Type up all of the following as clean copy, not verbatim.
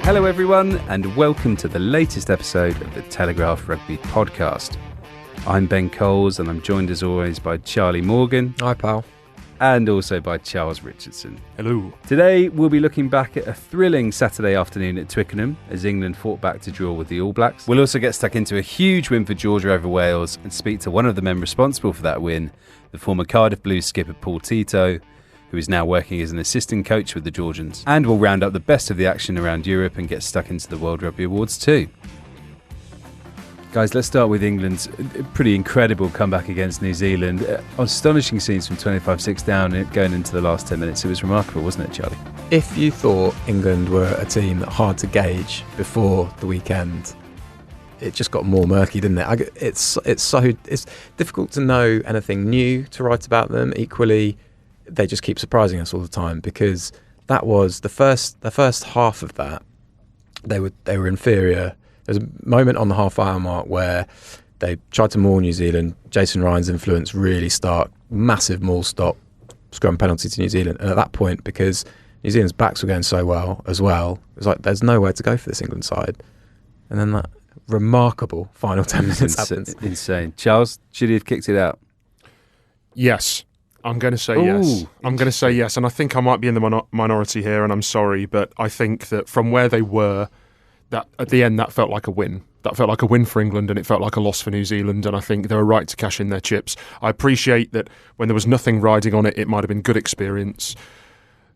Hello everyone, and welcome to the latest episode of the Telegraph Rugby Podcast. I'm Ben Coles, and I'm joined as always by Charlie Morgan. Hi, pal. And also by Charles Richardson. Hello. Today we'll be looking back at a thrilling Saturday afternoon at Twickenham as England fought back to draw with the All Blacks. We'll also get stuck into a huge win for Georgia over Wales and speak to one of the men responsible for that win, the former Cardiff Blues skipper Paul Tito, who is now working as an assistant coach with the Georgians. And we'll round up the best of the action around Europe and get stuck into the World Rugby Awards too. Guys, let's start with England's pretty incredible comeback against New Zealand. Astonishing scenes from 25-6 down going into the last 10 minutes. It was remarkable, wasn't it, Charlie? If you thought England were a team that hard to gauge before the weekend, it just got more murky, didn't it? It's difficult to know anything new to write about them. Equally, they just keep surprising us all the time, because that was the first half of that. They were inferior. There's a moment on the half-hour mark where they tried to maul New Zealand. Jason Ryan's influence really stark. Massive maul stop, scrum penalty to New Zealand. And at that point, because New Zealand's backs were going so well as well, it was like there's nowhere to go for this England side. And then that remarkable final 10 minutes happens. Insane. Charles, should he have kicked it out? Yes. I'm going to say yes. I'm going to say yes. And I think I might be in the minority here, and I'm sorry, but I think that from where they were, that at the end, that felt like a win. That felt like a win for England, and it felt like a loss for New Zealand, and I think they were right to cash in their chips. I appreciate that when there was nothing riding on it, it might have been good experience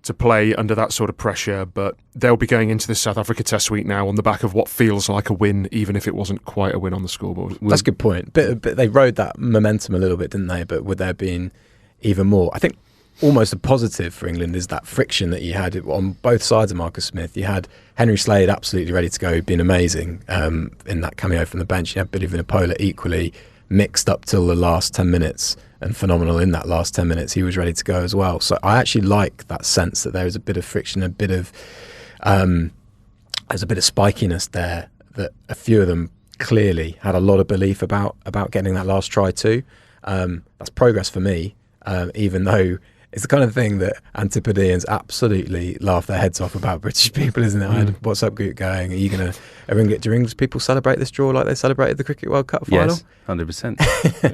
to play under that sort of pressure, but they'll be going into this South Africa Test week now on the back of what feels like a win, even if it wasn't quite a win on the scoreboard. That's a good point. But they rode that momentum a little bit, didn't they? But would there have been even more? I think almost a positive for England is that friction that you had on both sides of Marcus Smith. You had Henry Slade absolutely ready to go, been amazing in that cameo from the bench. You had Billy Vunipola equally mixed up till the last 10 minutes and phenomenal in that last 10 minutes. He was ready to go as well. So I actually like that sense that there is a bit of friction, there's a bit of spikiness there, that a few of them clearly had a lot of belief about getting that last try too. That's progress for me. Even though it's the kind of thing that Antipodeans absolutely laugh their heads off about British people, isn't it? I had What's Up group going, do English people celebrate this draw like they celebrated the Cricket World Cup final? Yes, 100%.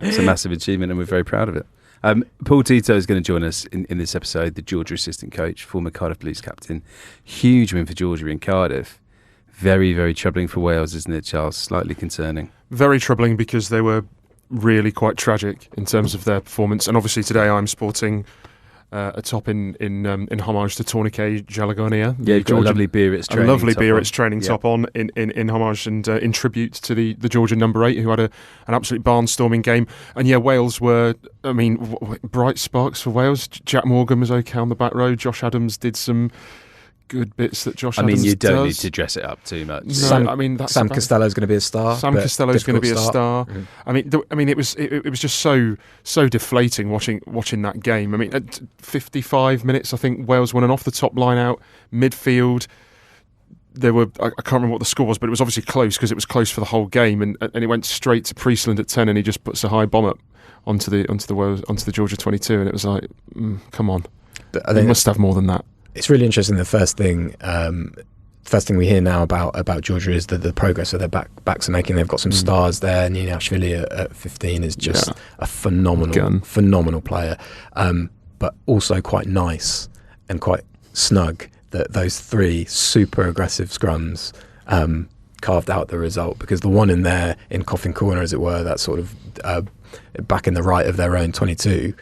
It's a massive achievement and we're very proud of it. Paul Tito is going to join us in this episode, the Georgia assistant coach, former Cardiff Blues captain. Huge win for Georgia in Cardiff. Very, very troubling for Wales, isn't it, Charles? Slightly concerning. Very troubling, because they were really quite tragic in terms of their performance, and obviously today I'm sporting a top in homage to Tourniquet Jalagonia. Yeah, you've got a lovely Biarritz training top on in homage and in tribute to the Georgian number 8, who had an absolute barnstorming game. And yeah, Wales were, bright sparks for Wales. Jack Morgan was okay on the back row. Josh Adams did some good bits that Josh Adams does. You don't need to dress it up too much. No, Sam Costello's going to be a star. Sam Costello's going to be a star. Mm-hmm. It was just so deflating watching that game. At 55 minutes, I think Wales won an off the top line out midfield. I can't remember what the score was, but it was obviously close, because it was close for the whole game, and it went straight to Priestland at 10, and he just puts a high bomb up onto the Georgia 22, and it was like, come on, they must have more than that. It's really interesting. The first thing we hear now about Georgia is the progress that their backs are making. They've got some stars there. Ninashvili at 15 is just a phenomenal player, but also quite nice and quite snug. That those three super aggressive scrums carved out the result, because the one in there in Coffin Corner, as it were, that sort of back in the right of their own 22.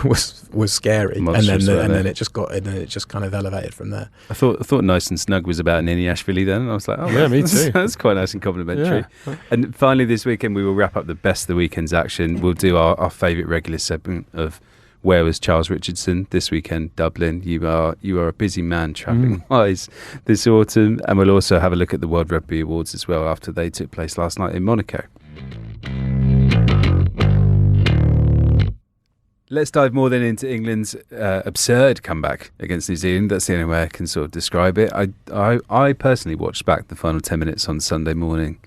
was scary, and then it just kind of elevated from there. I thought nice and snug was about Ninashvili then, and I was like, me too. That's quite nice and complimentary. Yeah. And finally, this weekend we will wrap up the best of the weekend's action. We'll do our favourite regular segment of Where Was Charles Richardson this weekend? Dublin. You are a busy man travelling wise this autumn, and we'll also have a look at the World Rugby Awards as well after they took place last night in Monaco. Let's dive more then into England's absurd comeback against New Zealand. That's the only way I can sort of describe it. I personally watched back the final 10 minutes on Sunday morning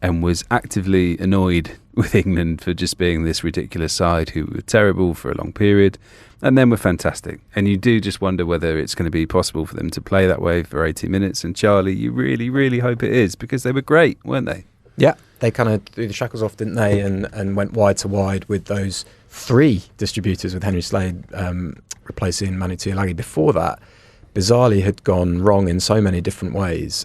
and was actively annoyed with England for just being this ridiculous side who were terrible for a long period and then were fantastic. And you do just wonder whether it's going to be possible for them to play that way for 80 minutes. And Charlie, you really, really hope it is, because they were great, weren't they? Yeah, they kind of threw the shackles off, didn't they? And went wide to wide with those 3 distributors, with Henry Slade replacing Manu Tuilagi. Before that, bizarrely had gone wrong in so many different ways.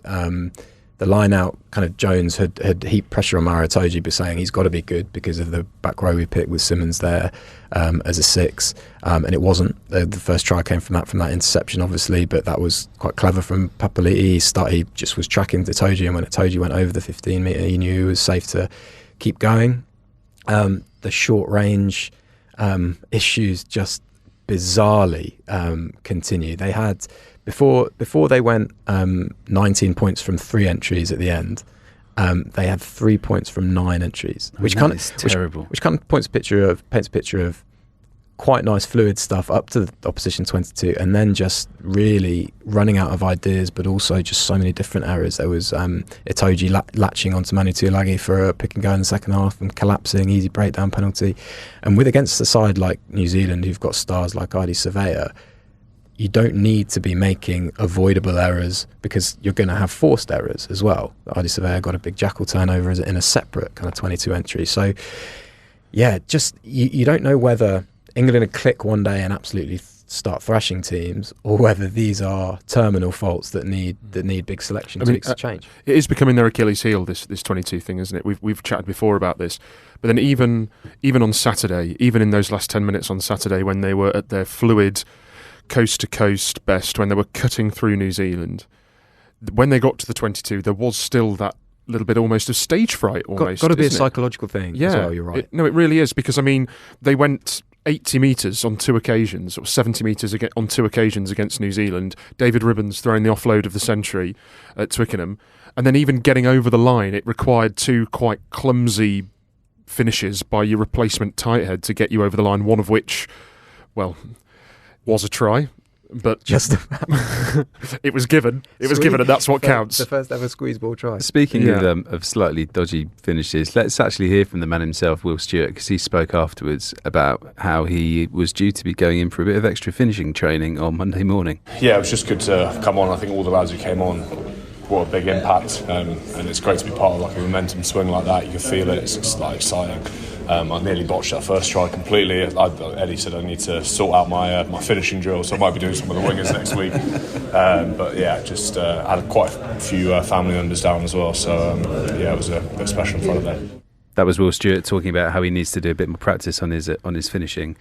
The line out, kind of Jones had heaped pressure on Maro Itoje by saying he's got to be good because of the back row we picked with Simmons there as a 6, and it wasn't. The first try came from that interception, obviously, but that was quite clever from Papali'i. He just was tracking Itoje, and when Itoje went over the 15 metre, he knew it was safe to keep going. The short range issues just bizarrely continue. They had before they went 19 points from 3 entries at the end. They had 3 points from 9 entries, which kind of paints a picture of quite nice fluid stuff up to the opposition 22, and then just really running out of ideas, but also just so many different errors. There was Itoje latching onto Manu Tuilagi for a pick and go in the second half and collapsing, easy breakdown penalty. And with against a side like New Zealand, who've got stars like Adi Surveyor, you don't need to be making avoidable errors, because you're going to have forced errors as well. Adi Surveyor got a big jackal turnover in a separate kind of 22 entry. So, yeah, just you don't know whether England will click one day and absolutely start thrashing teams, or whether these are terminal faults that need big selection tweaks to change. It is becoming their Achilles heel, this 22 thing, isn't it? We've chatted before about this, but then even on Saturday, even in those last 10 minutes on Saturday, when they were at their fluid coast to coast best, when they were cutting through New Zealand, when they got to the 22, there was still that little bit almost of stage fright. Almost got to be a psychological thing. Yeah, as well, you're right. It really is, because they went 80 metres on 2 occasions, or 70 metres on 2 occasions against New Zealand. David Ribbons throwing the offload of the century at Twickenham, and then even getting over the line, it required 2 quite clumsy finishes by your replacement tight head to get you over the line, one of which, well, was a try, but just it was given. It was given, and that's what counts. The first ever squeeze ball try. Speaking of slightly dodgy finishes, let's actually hear from the man himself, Will Stewart, because he spoke afterwards about how he was due to be going in for a bit of extra finishing training on Monday morning. Yeah, it was just good to come on. I think all the lads who came on brought a big impact, and it's great to be part of like a momentum swing like that. You can feel it. It's like exciting. I nearly botched that first try completely. Eddie said I need to sort out my finishing drill, so I might be doing some of the wingers next week. But yeah, just had quite a few family members down as well. So yeah, it was a bit special in front of them. That was Will Stewart talking about how he needs to do a bit more practice on his finishing.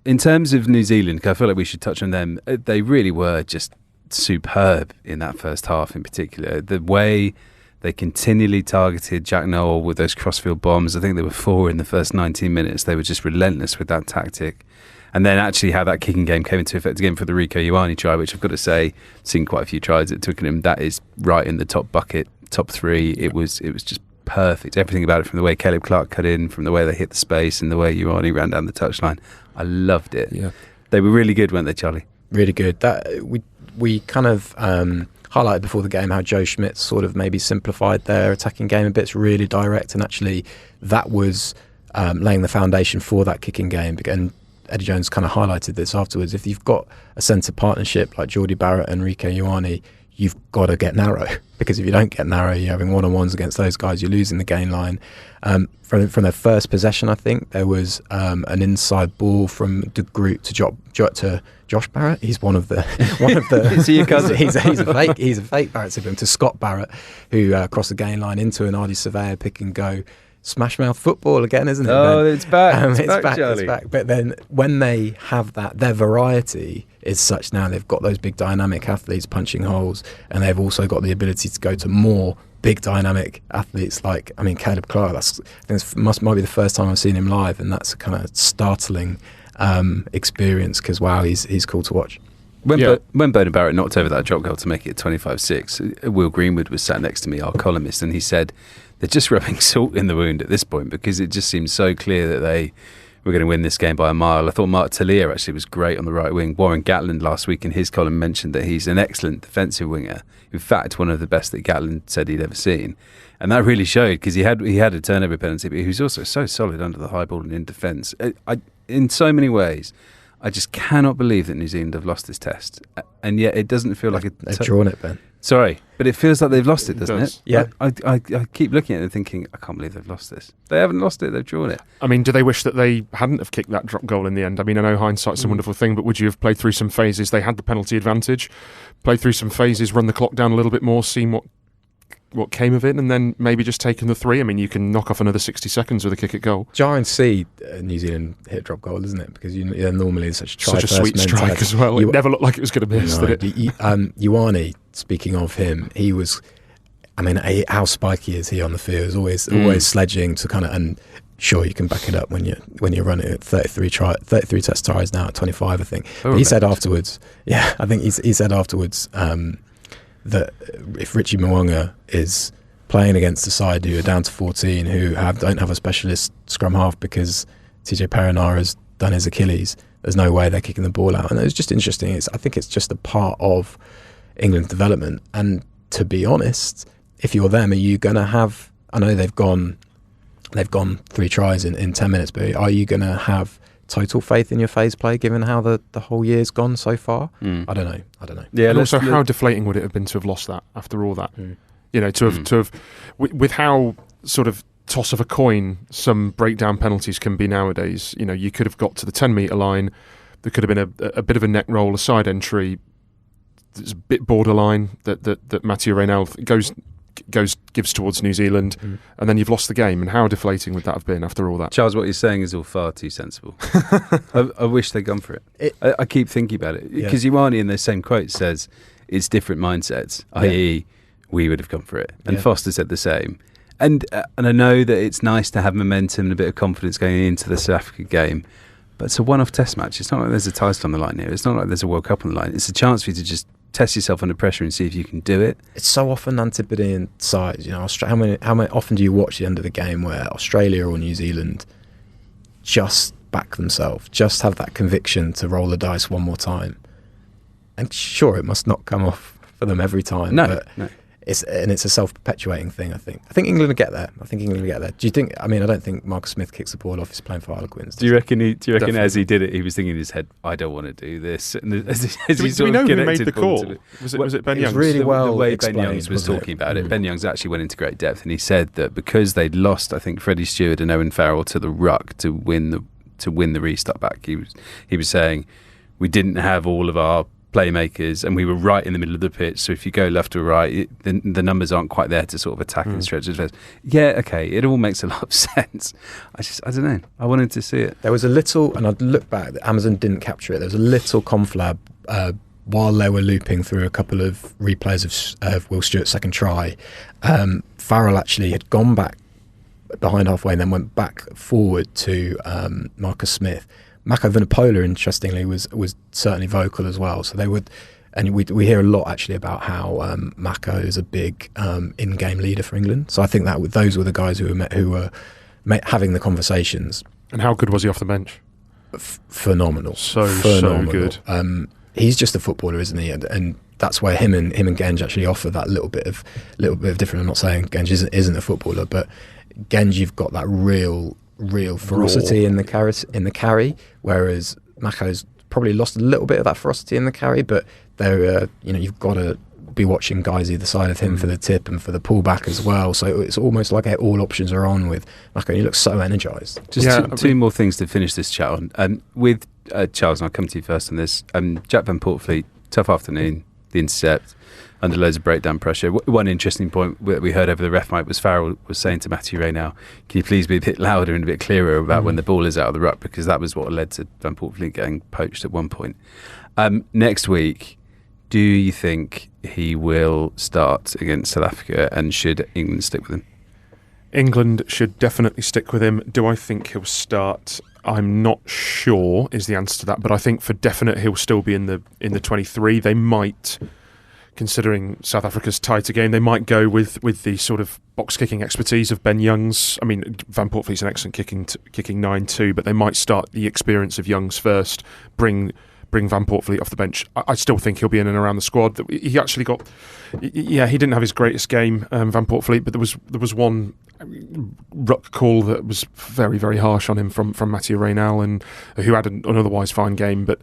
In terms of New Zealand, 'cause I feel like we should touch on them. They really were just superb in that first half, in particular. The way they continually targeted Jack Nowell with those crossfield bombs. I think there were 4 in the first 19 minutes. They were just relentless with that tactic. And then actually how that kicking game came into effect again for the Rieko Ioane try, which I've got to say, seen quite a few tries at Twickenham. That is right in the top bucket, top 3. It was just perfect. Everything about it, from the way Caleb Clark cut in, from the way they hit the space, and the way Ioane ran down the touchline. I loved it. Yeah. They were really good, weren't they, Charlie? Really good. That we kind of highlighted before the game how Joe Schmidt sort of maybe simplified their attacking game a bit. It's really direct, and actually that was laying the foundation for that kicking game. And Eddie Jones kind of highlighted this afterwards. If you've got a centre partnership like Geordie Barrett and Rieko Ioane, you've got to get narrow, because if you don't get narrow, you're having one-on-ones against those guys, you're losing the gain line. From their first possession, I think there was an inside ball from De Groot to Josh Barrett. He's one of the Is he your cousin? he's a fake Barrett sibling, to Scott Barrett, who crossed the gain line into an Adi Surveyor pick and go. Smash mouth football again, isn't it? Oh, it's back. It's back. But then when they have that, their variety is such now. They've got those big dynamic athletes punching holes, and they've also got the ability to go to more big dynamic athletes like, Caleb Clark. I think might be the first time I've seen him live, and that's a kind of startling experience, because wow, he's cool to watch. When Bernard Barrett knocked over that drop goal to make it 25-6, Will Greenwood was sat next to me, our columnist, and he said they're just rubbing salt in the wound at this point, because it just seems so clear that they we're going to win this game by a mile. I thought Mark Talia actually was great on the right wing. Warren Gatland last week in his column mentioned that he's an excellent defensive winger. In fact, one of the best that Gatland said he'd ever seen. And that really showed, because he had a turnover penalty, but he was also so solid under the high ball and in defence. In so many ways, I just cannot believe that New Zealand have lost this test. And yet it doesn't feel like they've drawn it, Ben. Sorry, but it feels like they've lost it, doesn't it? Yeah. I keep looking at it and thinking, I can't believe they've lost this. They haven't lost it, they've drawn it. I mean, do they wish that they hadn't have kicked that drop goal in the end? I mean, I know hindsight's a wonderful thing, but would you have played through some phases? They had the penalty advantage, played through some phases, run the clock down a little bit more, seen what came of it, and then maybe just taken the 3. I mean, you can knock off another 60 seconds with a kick at goal. Jarring to see New Zealand hit drop goal, isn't it? Because normally it's such a sweet strike as well. It never looked like it was going to miss, did it? Ioane, speaking of him, he was, I mean, how spiky is he on the field? Always sledging to kind of, and sure, you can back it up when you're running at 33 test tries now at 25, I think. But he said afterwards, he said afterwards that if Richie Mwanga is playing against a side who are down to 14, who don't have a specialist scrum half because TJ Perenara's done his Achilles, there's no way they're kicking the ball out. And it was just interesting. I think it's just a part of England's development. And to be honest, if you're them, are you going to have, I know they've gone 3 tries in 10 minutes, but are you going to have total faith in your phase play given how the whole year's gone so far? I don't know. Yeah, and also how deflating would it have been to have lost that after all that? You know, to have with how sort of toss of a coin some breakdown penalties can be nowadays. You know, you could have got to the 10-metre line, there could have been a bit of a neck roll, a side entry. It's a bit borderline that Mathieu Reynal gives towards New Zealand, and then you've lost the game. And how deflating would that have been after all that? Charles, what you're saying is all far too sensible. I wish they'd gone for it. I keep thinking about it, because Ioane in the same quote says it's different mindsets, i.e. we would have gone for it, and Foster said the same. And I know that it's nice to have momentum and a bit of confidence going into the South Africa game, but it's a one-off test match. It's not like there's a title on the line here. It's not like there's a World Cup on the line. It's a chance for you to just test yourself under pressure and see if you can do it. It's so often Antipodean sides. You know, how many often do you watch the end of the game where Australia or New Zealand just back themselves, just have that conviction to roll the dice one more time? And sure, it must not come off for them every time. No. It's a self-perpetuating thing, I think. I think England will get there. Do you think, I mean, I don't think Marcus Smith kicks the ball off, he's playing for Harlequins. Do you reckon as he did it, he was thinking in his head, I don't want to do this? And do we know who made the call? Was it Ben Youngs? Really well the way explained, Ben Youngs was talking about it. Ben Youngs actually went into great depth, and he said that because they'd lost, I think, Freddie Stewart and Owen Farrell to the ruck to win the restart back, he was saying we didn't have all of our playmakers, and we were right in the middle of the pitch, so if you go left or right, the numbers aren't quite there to sort of attack and stretch the defence. Yeah, okay, it all makes a lot of sense. I don't know, I wanted to see it. There was a little, and I'd look back, Amazon didn't capture it, there was a little conflab while they were looping through a couple of replays of Will Stewart's second try. Farrell actually had gone back behind halfway and then went back forward to Marcus Smith. Mako Vunipola, interestingly, was certainly vocal as well. So they would, and we hear a lot actually about how Mako is a big in-game leader for England. So I think that those were the guys who were having the conversations. And how good was he off the bench? Phenomenal, so good. He's just a footballer, isn't he? And that's where him and Genge actually offer that little bit of different. I'm not saying Genge isn't a footballer, but Genge, you've got that real ferocity in the carry, whereas Mako's probably lost a little bit of that ferocity in the carry, but there you've got to be watching guys either side of him for the tip and for the pullback as well, so it's almost like all options are on with Mako, and he looks so energised. Just two more things to finish this chat on, with Charles, and I'll come to you first on this. Jack Van Portfleet, tough afternoon, the intercept under loads of breakdown pressure. One interesting point that we heard over the ref mic was Farrell was saying to Mathieu Reynal, can you please be a bit louder and a bit clearer about when the ball is out of the ruck, because that was what led to Van Portfleet getting poached at one point. Next week, do you think he will start against South Africa, and should England stick with him? England should definitely stick with him. Do I think he'll start? I'm not sure is the answer to that, but I think for definite he'll still be in the 23. They might considering South Africa's tighter game, they might go with the sort of box kicking expertise of Ben Youngs. I mean, Van Poortvliet's an excellent kicking 9 too, but they might start the experience of Youngs first, bring Van Poortvliet off the bench. I still think he'll be in and around the squad. He actually got, he didn't have his greatest game, Van Poortvliet, but there was one ruck call that was very, very harsh on him from Mathieu Reynal, and who had an otherwise fine game, but.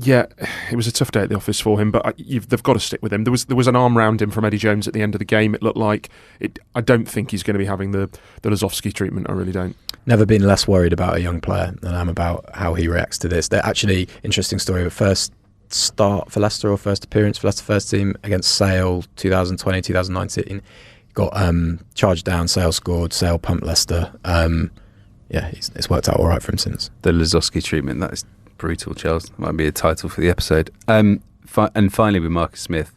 It was a tough day at the office for him, but they've got to stick with him. There was an arm round him from Eddie Jones at the end of the game. It looked like it. I don't think he's going to be having the Lazowski treatment. I really don't. Never been less worried about a young player than I am about how he reacts to this. They're actually interesting story. First start for Leicester, or first appearance for Leicester first team against Sale 2020, 2019. Got charged down. Sale scored. Sale pumped Leicester. It's worked out all right for him since. The Lazowski treatment. That is brutal, Charles. That might be a title for the episode. And finally, with Marcus Smith,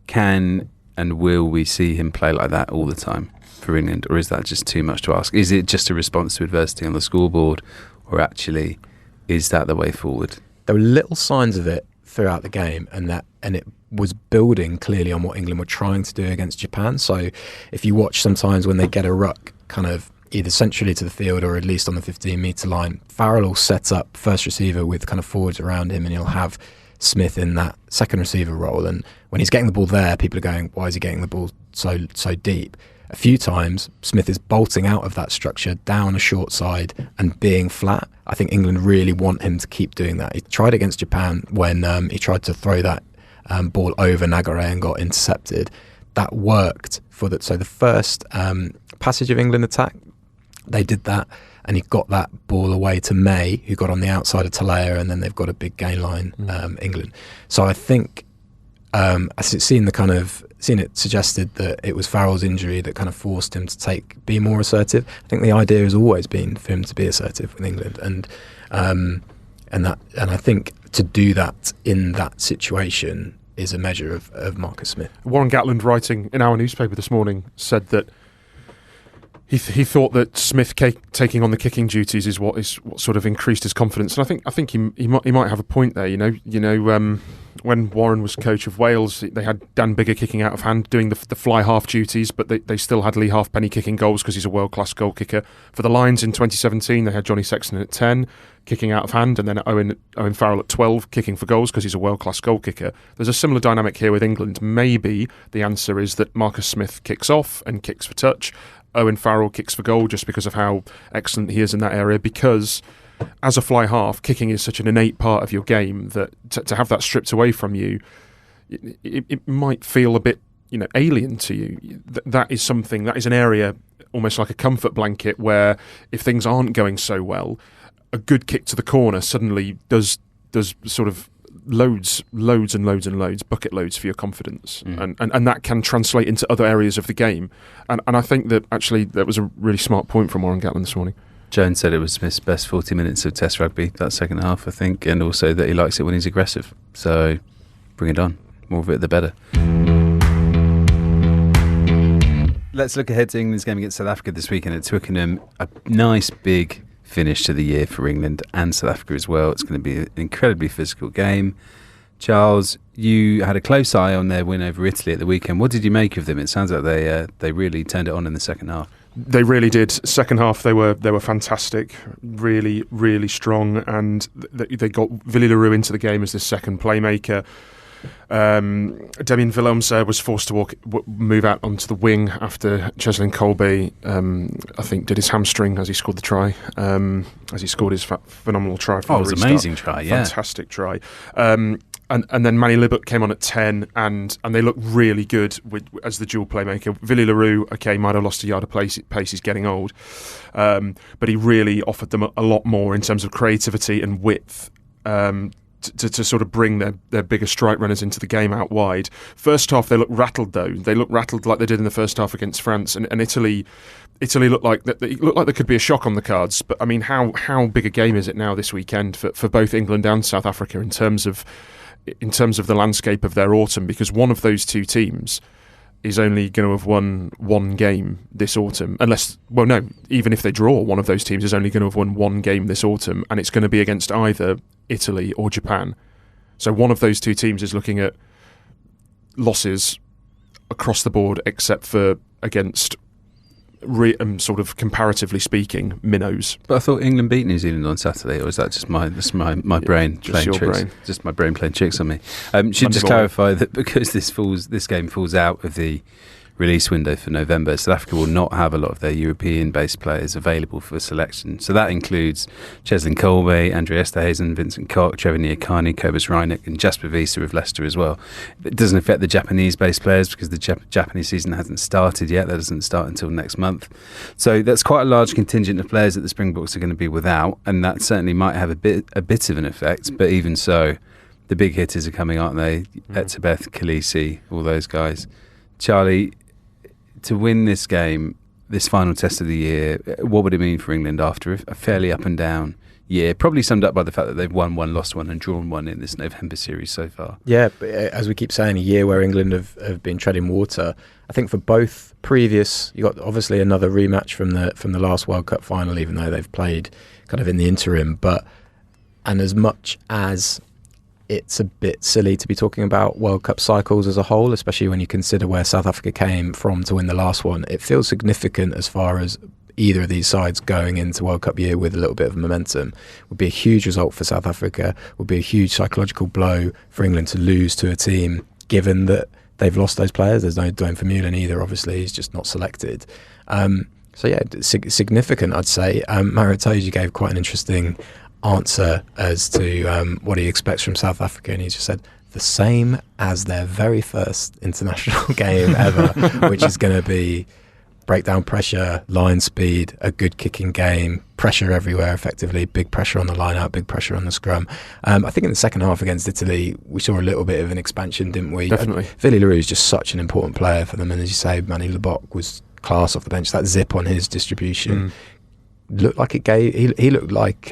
can and will we see him play like that all the time for England, or is that just too much to ask? Is it just a response to adversity on the scoreboard, or actually is that the way forward? There were little signs of it throughout the game, and it was building clearly on what England were trying to do against Japan. So if you watch sometimes when they get a ruck kind of either centrally to the field or at least on the 15-metre line, Farrell will set up first receiver with kind of forwards around him, and he'll have Smith in that second receiver role. And when he's getting the ball there, people are going, why is he getting the ball so deep? A few times, Smith is bolting out of that structure down a short side and being flat. I think England really want him to keep doing that. He tried against Japan when he tried to throw that ball over Nagare and got intercepted. That worked for that. So the first passage of England attack, they did that, and he got that ball away to May, who got on the outside of Talea, and then they've got a big gain line, England. So I think I've seen it suggested that it was Farrell's injury that kind of forced him to be more assertive. I think the idea has always been for him to be assertive with England, and I think to do that in that situation is a measure of Marcus Smith. Warren Gatland, writing in our newspaper this morning, said that he thought that Smith taking on the kicking duties is what sort of increased his confidence, and I think he might have a point there. When Warren was coach of Wales, they had Dan Biggar kicking out of hand, doing the fly half duties, but they still had Lee Halfpenny kicking goals because he's a world class goal kicker. For the Lions in 2017, they had Johnny Sexton at 10 kicking out of hand, and then Owen Farrell at 12 kicking for goals because he's a world class goal kicker. There's a similar dynamic here with England. Maybe the answer is that Marcus Smith kicks off and kicks for touch. Owen Farrell kicks for goal just because of how excellent he is in that area, because as a fly half, kicking is such an innate part of your game that to have that stripped away from you, it might feel a bit alien to you. That is an area almost like a comfort blanket where if things aren't going so well, a good kick to the corner suddenly does sort of loads and loads, bucket loads for your confidence, and that can translate into other areas of the game, and I think that actually that was a really smart point from Warren Gatland this morning. Jones said it was Smith's best 40 minutes of Test rugby, that second half, I think, and also that he likes it when he's aggressive, so bring it on, more of it the better. Let's look ahead to England's game against South Africa this weekend at Twickenham. A nice big finish to the year for England and South Africa as well. It's going to be an incredibly physical game. Charles, you had a close eye on their win over Italy at the weekend. What did you make of them? It sounds like they really turned it on in the second half. They really did. Second half, they were fantastic, really, really strong, and they got Willy Leroux into the game as the second playmaker. Damien Willems was forced to move out onto the wing after Cheslin Colby, I think, did his hamstring as he scored the try, as he scored his phenomenal try. It was an amazing try, yeah. Fantastic try. And then Manny Libut came on at 10, and they looked really good as the dual playmaker. Willy Leroux, might have lost a yard of pace, he's getting old, but he really offered them a lot more in terms of creativity and width, to sort of bring their bigger strike runners into the game out wide. First half, they looked rattled though. They looked rattled like they did in the first half against France, and Italy looked like there could be a shock on the cards. But I mean, how big a game is it now this weekend for both England and South Africa in terms of the landscape of their autumn? Because one of those two teams is only going to have won one game this autumn, even if they draw, one of those teams is only going to have won one game this autumn, and it's going to be against either Italy or Japan. So one of those two teams is looking at losses across the board, except for against sort of comparatively speaking minnows. But I thought England beat New Zealand on Saturday, or is that just my brain playing tricks? Just my brain playing tricks on me. Should just clarify that because this game falls out of the release window for November, South Africa will not have a lot of their European-based players available for selection. So that includes Cheslin Colby, Andre Esterhuizen, Vincent Koch, Trevor Nyakani, Kobus Reinek and Jasper Wiese of Leicester as well. It doesn't affect the Japanese-based players because the Japanese season hasn't started yet. That doesn't start until next month. So that's quite a large contingent of players that the Springboks are going to be without, and that certainly might have a bit of an effect. But even so, the big hitters are coming, aren't they? Etzebeth, Khaleesi, all those guys. Charlie, to win this game, this final test of the year, what would it mean for England after a fairly up and down year? Probably summed up by the fact that they've won one, lost one and drawn one in this November series so far. Yeah, but as we keep saying, a year where England have been treading water. I think for both previous, you got obviously another rematch from the last World Cup final, even though they've played kind of in the interim. And as much as it's a bit silly to be talking about World Cup cycles as a whole, especially when you consider where South Africa came from to win the last one. It feels significant as far as either of these sides going into World Cup year with a little bit of momentum. Would be a huge result for South Africa, would be a huge psychological blow for England to lose to a team, given that they've lost those players. There's no Dwayne Vermeulen either, obviously, he's just not selected. So yeah, significant, I'd say. Mario Itoje gave quite an interesting answer as to what he expects from South Africa, and he just said the same as their very first international game ever, which is going to be breakdown pressure, line speed, a good kicking game, pressure everywhere effectively, big pressure on the line out, big pressure on the scrum. I think in the second half against Italy we saw a little bit of an expansion, didn't we? Definitely. Villy Leroux is just such an important player for them, and as you say, Manny Lebok was class off the bench. That zip on his distribution looked like it gave. He looked like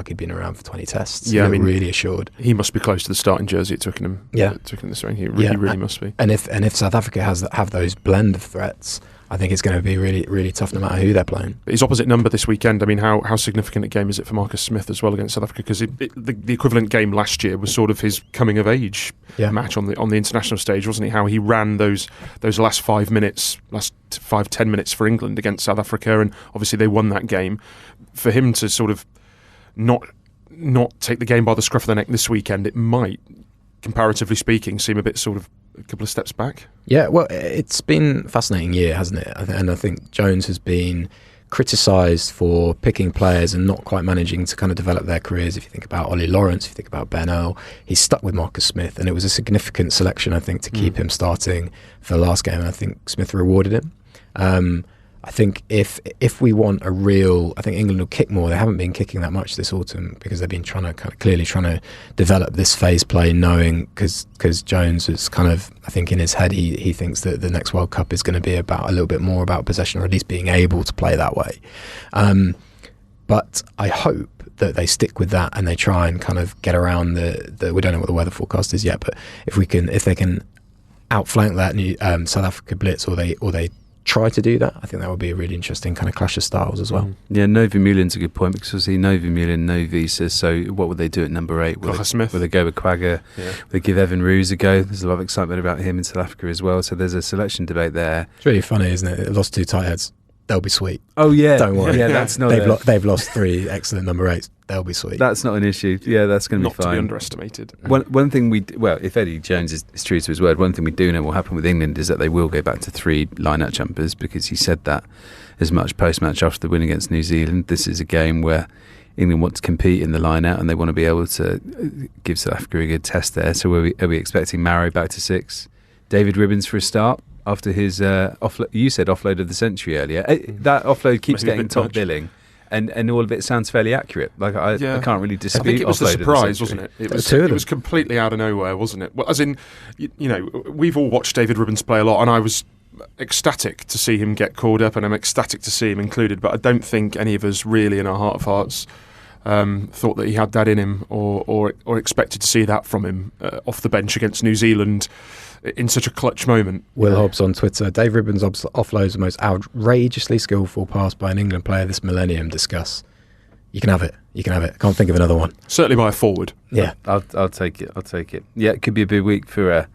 he'd been around for 20 tests. Yeah, I mean, really assured. He must be close to the starting jersey at Twickenham. Yeah, Twickenham this ring. He really must be. And if South Africa have those blend of threats, I think it's going to be really, really tough no matter who they're playing. His opposite number this weekend, I mean, how significant a game is it for Marcus Smith as well against South Africa? Because the equivalent game last year was sort of his coming of age match on the international stage, wasn't it? How he ran those last 10 minutes for England against South Africa, and obviously they won that game. For him to sort of not take the game by the scruff of the neck this weekend, it might, comparatively speaking, seem a bit sort of a couple of steps back. Yeah, well, it's been a fascinating year, hasn't it? And I think Jones has been criticised for picking players and not quite managing to kind of develop their careers. If you think about Ollie Lawrence, if you think about Ben Earl, he's stuck with Marcus Smith, and it was a significant selection, I think, to keep him starting for the last game, and I think Smith rewarded him. I think if we want a real, I think England will kick more. They haven't been kicking that much this autumn because they've been clearly trying to develop this phase play, knowing because Jones is kind of, I think in his head he thinks that the next World Cup is going to be about a little bit more about possession, or at least being able to play that way. But I hope that they stick with that and they try and kind of get around the we don't know what the weather forecast is yet, but if they can outflank that new South Africa blitz, or they try to do that, I think that would be a really interesting kind of clash of styles as well. Yeah, no Vermeulen's a good point, because obviously no Vermeulen, no Wiese, so what would they do at number 8? Will they go with Quagga? Yeah. Will they give Evan Roos a go? There's a lot of excitement about him in South Africa as well, so there's a selection debate there. It's really funny, isn't it? They've lost 2 tight heads. They'll be sweet. Oh yeah, don't worry. Yeah, that's not. They've lost 3 excellent number 8s. They'll be sweet. That's not an issue. Yeah, that's going to be fine. Not to be underestimated. One thing if Eddie Jones is true to his word, one thing we do know will happen with England is that they will go back to 3 line-out jumpers, because he said that as much post-match after the win against New Zealand. This is a game where England want to compete in the line-out, and they want to be able to give South Africa a good test there. So are we expecting Maro back to 6? David Ribbons for a start after his you said offload of the century earlier. That offload keeps getting top billing, and all of it sounds fairly accurate. Like I can't really dispute. I think it was the surprise, wasn't it? It was completely out of nowhere, wasn't it? Well, as in, we've all watched David Ribbons play a lot, and I was ecstatic to see him get called up, and I'm ecstatic to see him included. But I don't think any of us really, in our heart of hearts, thought that he had that in him, or expected to see that from him off the bench against New Zealand in such a clutch moment. Will Hobbs on Twitter: Dave Ribbons offloads the most outrageously skillful pass by an England player this millennium. Discuss. You can have it. Can't think of another one. Certainly by a forward. Yeah, I'll take it. Yeah, it could be a big week for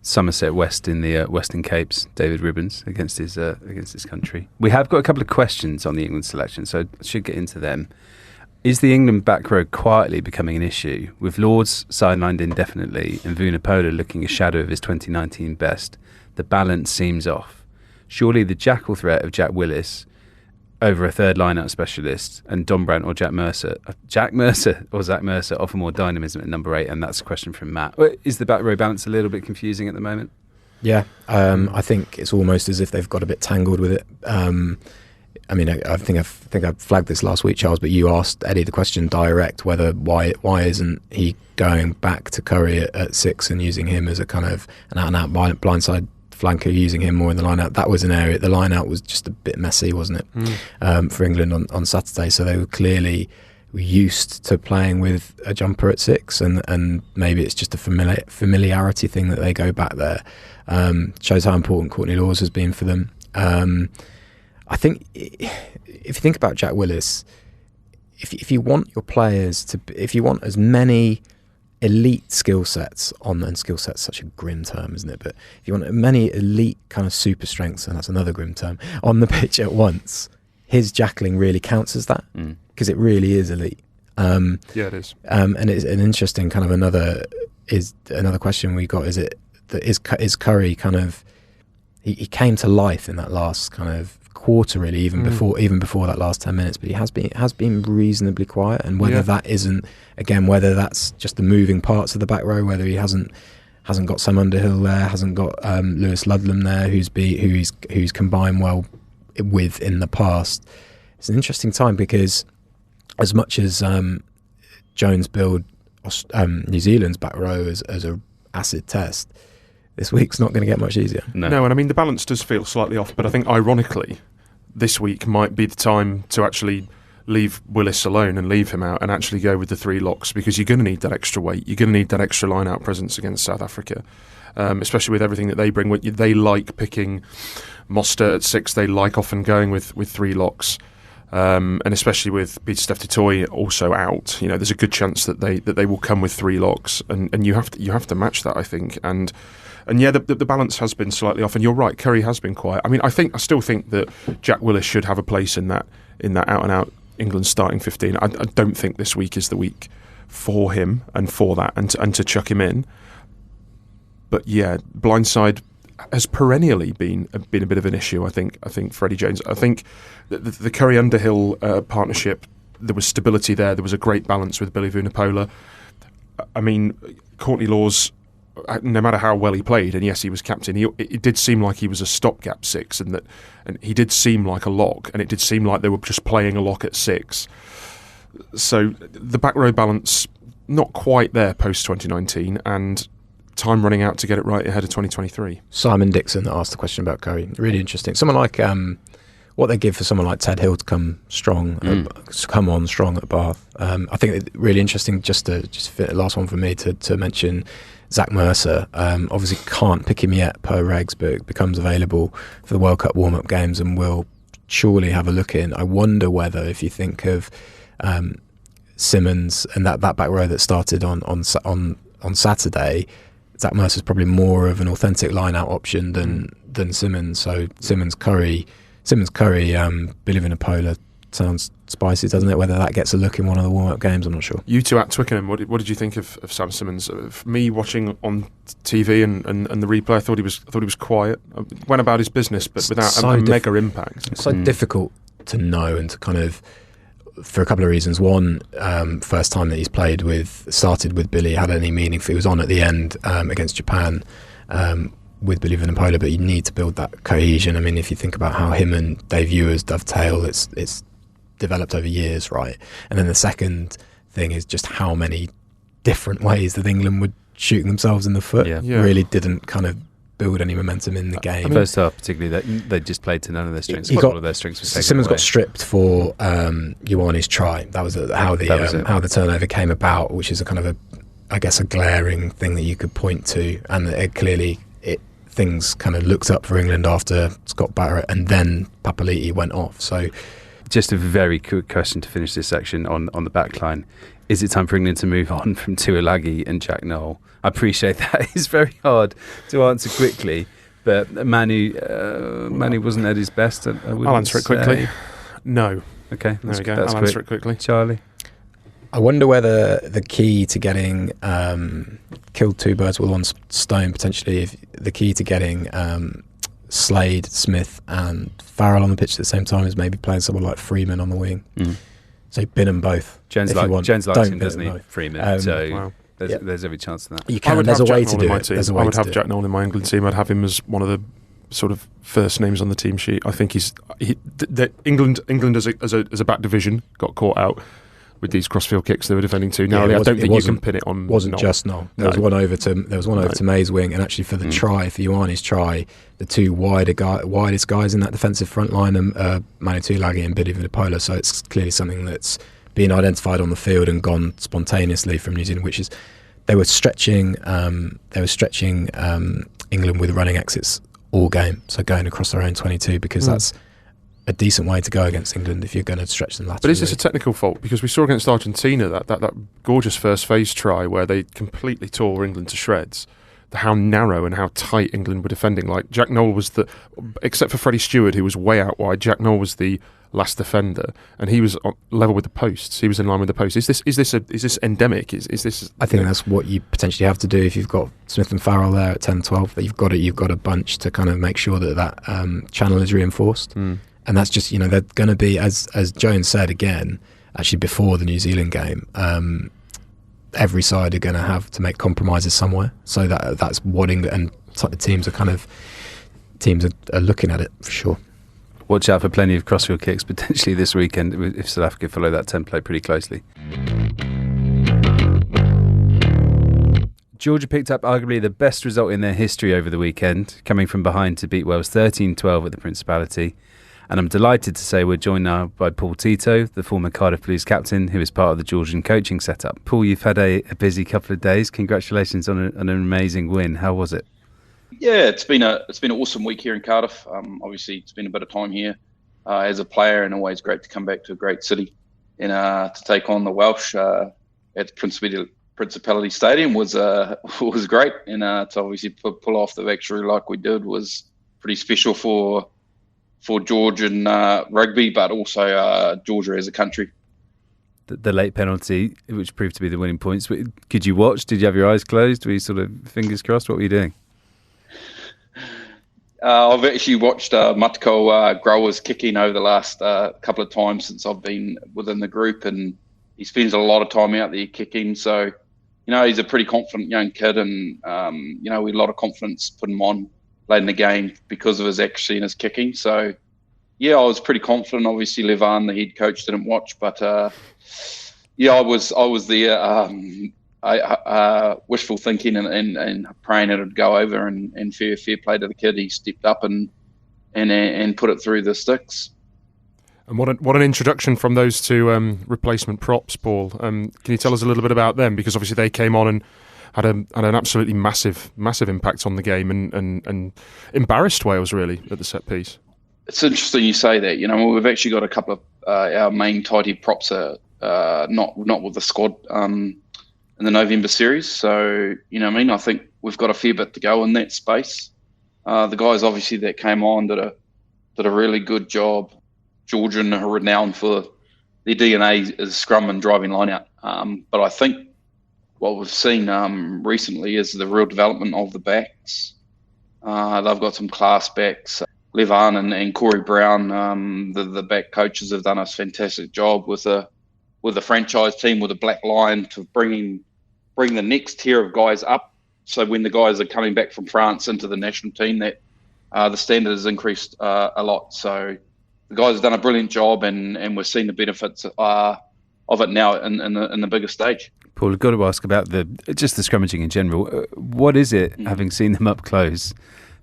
Somerset West in the Western Capes, David Ribbons, against his country. We have got a couple of questions on the England selection, so I should get into them. Is the England back row quietly becoming an issue, with Lords sidelined indefinitely and Vunipola looking a shadow of his 2019 best? The balance seems off. Surely the jackal threat of Jack Willis over a third line-out specialist and Dombrandt or Zach Mercer offer more dynamism at number 8, and that's a question from Matt. Is the back row balance a little bit confusing at the moment? Yeah, I think it's almost as if they've got a bit tangled with it. I mean, I think I flagged this last week, Charles, but you asked Eddie the question direct why isn't he going back to Curry at 6 and using him as a kind of an out-and-out blindside flanker, using him more in the line-out. That was an area, the line-out was just a bit messy, wasn't it, for England on Saturday. So they were clearly used to playing with a jumper at 6, and maybe it's just a familiarity thing that they go back there. Shows how important Courtney Lawes has been for them. I think if you think about Jack Willis, if you want your players to, if you want as many elite skill sets and skill sets such a grim term, isn't it? But if you want many elite kind of super strengths, and that's another grim term, on the pitch at once, his jackling really counts as that, because it really is elite. Yeah, it is. And it's an interesting kind of another question we got. Is it that is Curry kind of he came to life in that last kind of quarter, really, even before that last 10 minutes, but he has been reasonably quiet, and whether that isn't, again, whether that's just the moving parts of the back row, whether he hasn't got Sam Underhill there, hasn't got Lewis Ludlam there, who's combined well with in the past. It's an interesting time, because as much as Jones billed New Zealand's back row as a acid test, this week's not going to get much easier. No, and I mean, the balance does feel slightly off, but I think ironically this week might be the time to actually leave Willis alone and leave him out and actually go with the 3 locks, because you're going to need that extra weight. You're going to need that extra line-out presence against South Africa, especially with everything that they bring. They like picking Mostert at 6. They like often going with 3 locks, and especially with Pieter-Steph du Toit also out. You know, there's a good chance that they will come with 3 locks, and you have to match that, I think. And yeah, the balance has been slightly off, and you're right, Curry has been quiet. I mean, I still think that Jack Willis should have a place in that out and out England starting 15. I don't think this week is the week for him and for that, and to chuck him in. But yeah, blindside has perennially been a bit of an issue. I think for Eddie Jones. I think the Curry Underhill partnership, there was stability there. There was a great balance with Billy Vunipola. I mean, Courtney Lawes, no matter how well he played, and yes, he was captain, it did seem like he was a stopgap 6, and he did seem like a lock, and it did seem like they were just playing a lock at 6. So the back row balance not quite there post 2019, and time running out to get it right ahead of 2023. Simon Dixon asked the question about Curry. Really interesting. Someone like what they give for someone like Ted Hill to come on strong at Bath. I think it's really interesting. Just fit the last one for me to mention Zach Mercer. Obviously can't pick him yet per regs, but becomes available for the World Cup warm-up games, and will surely have a look in. I wonder whether, if you think of Simmons and that back row that started on Saturday, Zach Mercer's probably more of an authentic line-out option than Simmons. So Simmons Curry, Billy Vunipola sounds spicy, doesn't it? Whether that gets a look in one of the warm-up games, I'm not sure. You two at Twickenham, what did you think of Sam Simmons? For me, watching on TV and the replay, I thought he was quiet. Went about his business, but without a mega impact. It's so difficult to know, and to kind of, for a couple of reasons. One, first time that he's started with Billy, had any meaning. He was on at the end against Japan with Billy Vunipola, but you need to build that cohesion. I mean, if you think about how him and Dave Ewers dovetail, it's developed over years, right? And then the second thing is just how many different ways that England would shoot themselves in the foot. Really didn't kind of build any momentum in the game. First half, particularly, they just played to none of their strengths. All of their strengths were taken Simmons away. Got stripped for Ioane's try. That was how the turnover came about, which is a kind of a glaring thing that you could point to, and clearly things kind of looked up for England after Scott Barrett, and then Papali'i went off. So Just a very quick question to finish this section on the back line. Is it time for England to move on from Tuilagi and Jack Nowell? I appreciate that. It's very hard to answer quickly, but Manu wasn't at his best. I'll answer it quickly. No. Okay, there we go. I'll answer it quickly. Charlie? I wonder whether the key to getting killed two birds with one stone, potentially, if the key to getting Slade, Smith and Farrell on the pitch at the same time is maybe playing someone like Freeman on the wing. So bin them both. Jones likes him, doesn't he? Freeman. There's every chance of that. You can. There's a way to do it. I would have Jack Nowell in my England team. I'd have him as one of the sort of first names on the team sheet. I think England as a back division got caught out with these crossfield kicks they were defending to. Now I don't think you can pin it on. Wasn't just Nowell. There was one over to May's wing, and actually for the try, for Ioane's try, the two widest guys in that defensive front line are Manu Tuilagi and Billy Vunipola. So it's clearly something that's been identified on the field and gone spontaneously from New Zealand, which is they were stretching England with running exits all game, so going across their own 22, because that's a decent way to go against England if you're going to stretch them laterally. But is this a technical fault? Because we saw against Argentina that gorgeous first phase try where they completely tore England to shreds. How narrow and how tight England were defending. Like Jack Nowell was except for Freddie Stewart, who was way out wide, Jack Nowell was the last defender, and he was level with the posts. He was in line with the post. Is this endemic? Is this? I think that's what you potentially have to do if you've got Smith and Farrell there at 10-12. That you've got a bunch to kind of make sure that channel is reinforced. And that's just, they're going to be, as Jones said again, actually before the New Zealand game, every side are going to have to make compromises somewhere. So that's what England and teams are looking at it for sure. Watch out for plenty of crossfield kicks potentially this weekend if South Africa follow that template pretty closely. Georgia picked up arguably the best result in their history over the weekend, coming from behind to beat Wales 13-12 at the Principality. And I'm delighted to say we're joined now by Paul Tito, the former Cardiff Blues captain, who is part of the Georgian coaching setup. Paul, you've had a busy couple of days. Congratulations on an amazing win. How was it? Yeah, it's been an awesome week here in Cardiff. Obviously, it's been a bit of time here as a player, and always great to come back to a great city and to take on the Welsh at the Principality Stadium was great, and to obviously pull off the victory like we did was pretty special for Georgian rugby, but also Georgia as a country. The late penalty, which proved to be the winning points. Could you watch? Did you have your eyes closed? Were you sort of fingers crossed? What were you doing? I've actually watched Matiko Growers kicking over the last couple of times since I've been within the group, and he spends a lot of time out there kicking. So, he's a pretty confident young kid, and, we had a lot of confidence putting him on late in the game because of his accuracy and his kicking. So, yeah, I was pretty confident. Obviously, Levan, the head coach, didn't watch, but I was there. Wishful thinking and praying it would go over, and fair play to the kid. He stepped up and put it through the sticks. And what an introduction from those two replacement props, Paul. Can you tell us a little bit about them? Because obviously they came on and had an absolutely massive impact on the game and embarrassed Wales really at the set piece. It's interesting you say that. We've actually got a couple of our main tight head props are not with the squad in the November series. So, I think we've got a fair bit to go in that space. The guys obviously that came on did a really good job. Georgian are renowned for their DNA as scrum and driving line out. But I think what we've seen recently is the real development of the backs. They've got some class backs. Levan and Corey Brown, the back coaches have done a fantastic job with the franchise team, with the Black Line, to bring the next tier of guys up. So when the guys are coming back from France into the national team, that the standard has increased a lot. So the guys have done a brilliant job, and we're seeing the benefits of it now in the bigger stage. Paul, I've got to ask about the scrummaging in general. What is it, having seen them up close,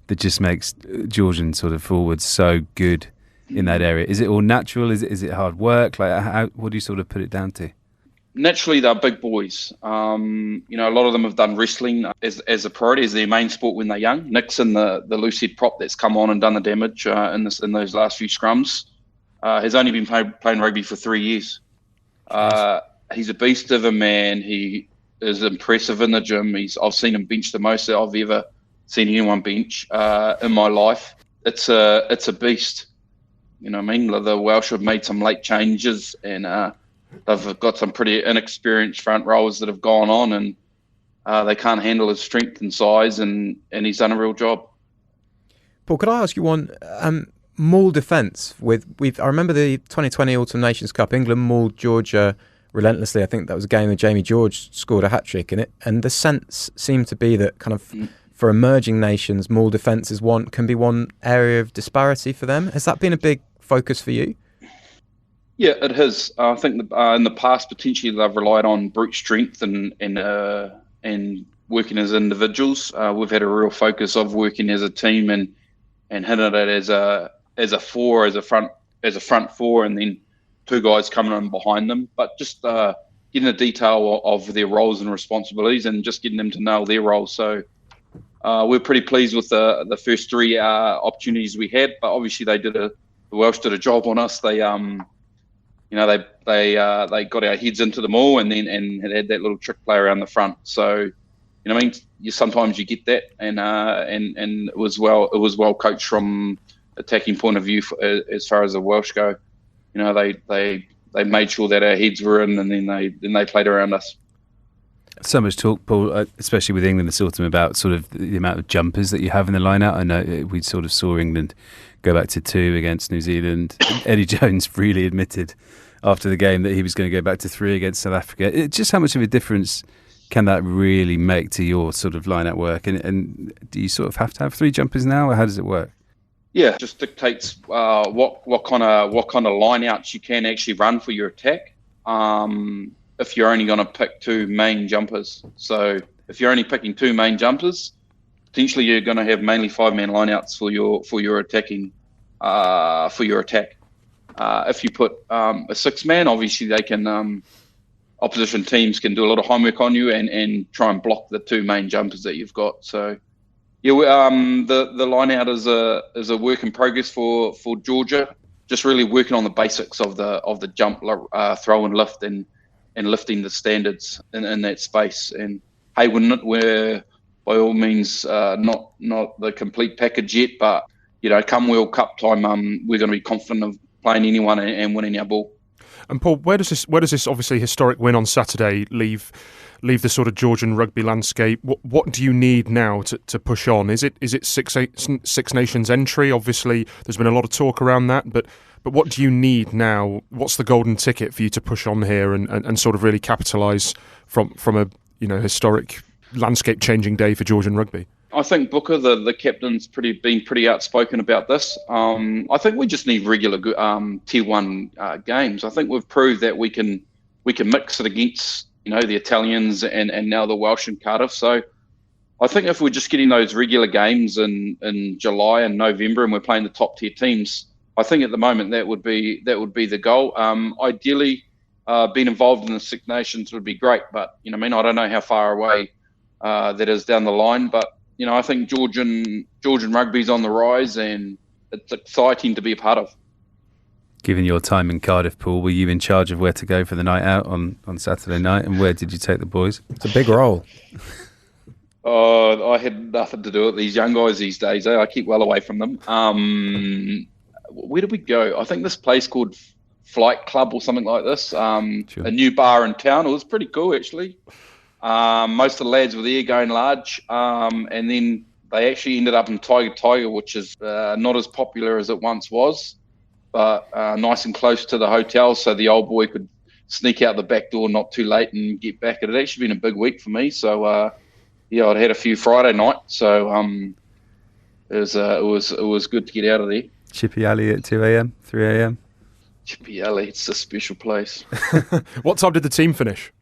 that just makes Georgian sort of forwards so good in that area? Is it all natural? Is it hard work? What do you sort of put it down to? Naturally, they're big boys. A lot of them have done wrestling as a priority, as their main sport when they're young. Nixon, the loose head prop that's come on and done the damage in those last few scrums. has only been playing rugby for 3 years. He's a beast of a man. He is impressive in the gym. I've seen him bench the most that I've ever seen anyone bench in my life. It's a beast. You know what I mean? The Welsh have made some late changes, and they've got some pretty inexperienced front rowers that have gone on, and they can't handle his strength and size, and he's done a real job. Paul, could I ask you one? Maul defence. I remember the 2020 Autumn Nations Cup. England mauled Georgia relentlessly. I think that was a game where Jamie George scored a hat-trick in it, and the sense seemed to be that kind of for emerging nations, maul defence can be one area of disparity for them. Has that been a big focus for you? Yeah, it has. I think in the past, potentially they've relied on brute strength and working as individuals. We've had a real focus of working as a team and hitting it as a front four, and then two guys coming in behind them. But just getting the detail of their roles and responsibilities, and just getting them to nail their roles. So we're pretty pleased with the first three opportunities we had. But obviously the Welsh did a job on us. They they got our heads into the maul and had that little trick play around the front. So, you know what I mean? Sometimes you get that, and it was well coached from attacking point of view as far as the Welsh go. You know, they made sure that our heads were in, and then they played around us. So much talk, Paul, especially with England this autumn, about sort of the amount of jumpers that you have in the line-out. I know we sort of saw England go back to 2 against New Zealand. Eddie Jones freely admitted after the game that he was going to go back to 3 against South Africa. Just how much of a difference can that really make to your sort of line-out work? And do you sort of have to have 3 jumpers now, or how does it work? Yeah, it just dictates what kind of line-outs you can actually run for your attack. If you're only going to pick 2 main jumpers. So if you're only picking 2 main jumpers, potentially you're going to have mainly 5-man lineouts for your attacking for your attack. If you put a 6-man, obviously they can opposition teams can do a lot of homework on you and try and block the 2 main jumpers that you've got. So yeah, the lineout is a work in progress for Georgia. Just really working on the basics of the jump, throw and lift, and lifting the standards in that space. And hey, we're by all means not the complete package yet, but you know, come World Cup time, we're going to be confident of playing anyone and winning our ball. And Paul, where does this obviously historic win on Saturday leave the sort of Georgian rugby landscape? What do you need now to push on? Is it Six Nations entry? Obviously, there's been a lot of talk around that, but what do you need now? What's the golden ticket for you to push on here and sort of really capitalise from a historic landscape changing day for Georgian rugby? I think Booker, the captain's been pretty outspoken about this. I think we just need regular Tier 1 games. I think we've proved that we can mix it against the Italians and now the Welsh and Cardiff. So I think if we're just getting those regular games in July and November, and we're playing the top tier teams, I think at the moment that would be the goal. Ideally, being involved in the Six Nations would be great, but I don't know how far away that is down the line. But I think Georgian rugby's on the rise, and it's exciting to be a part of. Given your time in Cardiff, Paul, were you in charge of where to go for the night out on Saturday night, and where did you take the boys? It's a big role. I had nothing to do with these young guys these days. I keep well away from them. Where did we go? I think this place called Flight Club or something like this. Sure. A new bar in town. It was pretty cool, actually. Most of the lads were there going large, and then they actually ended up in Tiger, which is not as popular as it once was, but nice and close to the hotel, so the old boy could sneak out the back door not too late and get back. It had actually been a big week for me, so I'd had a few Friday nights, so it was good to get out of there. Chippy Alley at 2 a.m, 3 a.m. Chippy Alley, it's a special place. What time did the team finish?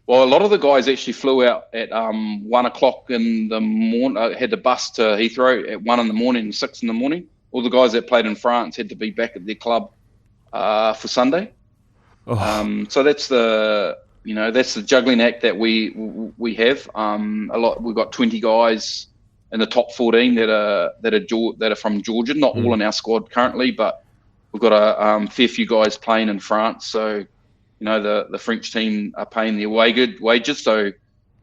Well, a lot of the guys actually flew out at 1 o'clock in the morning. Had the bus to Heathrow at 1 in the morning and 6 in the morning. All the guys that played in France had to be back at their club for Sunday. Oh. So that's the juggling act that we have. We've got 20 guys in the top 14 that are from Georgia. Not all in our squad currently, but we've got a fair few guys playing in France, so the French team are paying their wages, so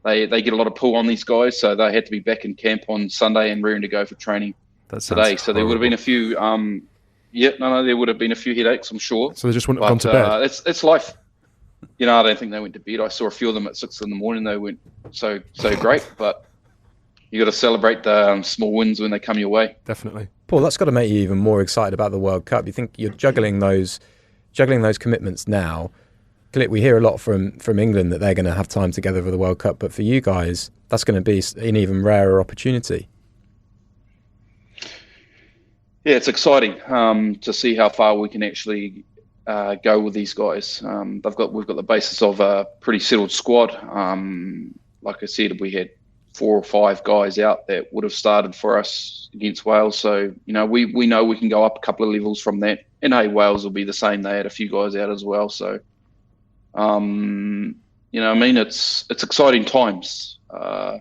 they get a lot of pull on these guys, so they had to be back in camp on Sunday and ready to go for training today. So there would have been a few there would have been a few headaches, I'm sure. So they just wouldn't have gone to bed. It's life. I don't think they went to bed. I saw a few of them at 6 a.m. They went so great, but you got to celebrate the small wins when they come your way. Definitely. Paul, that's got to make you even more excited about the World Cup. You think you're juggling those commitments now. We hear a lot from England that they're going to have time together for the World Cup, but for you guys, that's going to be an even rarer opportunity. Yeah, it's exciting to see how far we can actually go with these guys. We've got the basis of a pretty settled squad. Like I said, we had 4 or 5 guys out that would have started for us against Wales. So, we know we can go up a couple of levels from that. And hey, Wales will be the same. They had a few guys out as well. So, it's exciting times. I